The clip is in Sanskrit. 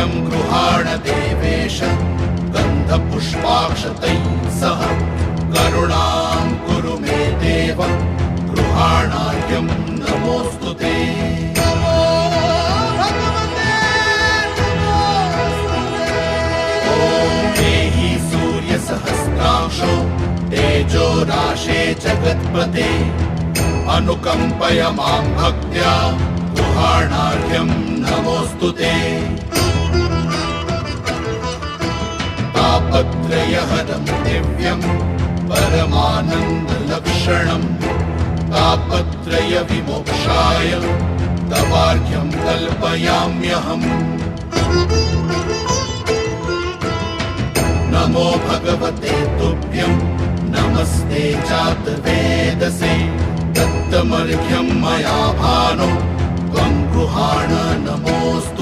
अर्घ्यं गृहाण देवेश गन्धपुष्पाक्षतैः सह करुणां कुरु मे देव गृहाणार्घ्यं नमोऽस्तु ते। सहस्रांशो तेजो राशे जगत्पते अनुकंपय मां भक्त्या गृहाणार्घ्यं नमोऽस्तु ते। तापत्रयहरं दिव्यं परमानन्दलक्षणं तापत्रय विमोक्षाय तवार्घ्यं कल्पयाम्यहम्। नमो भगवते तुभ्यं नमस्ते जातवेदसे दत्तमर्घ्यं मया भानो त्वं गृहाण नमोऽस्तु।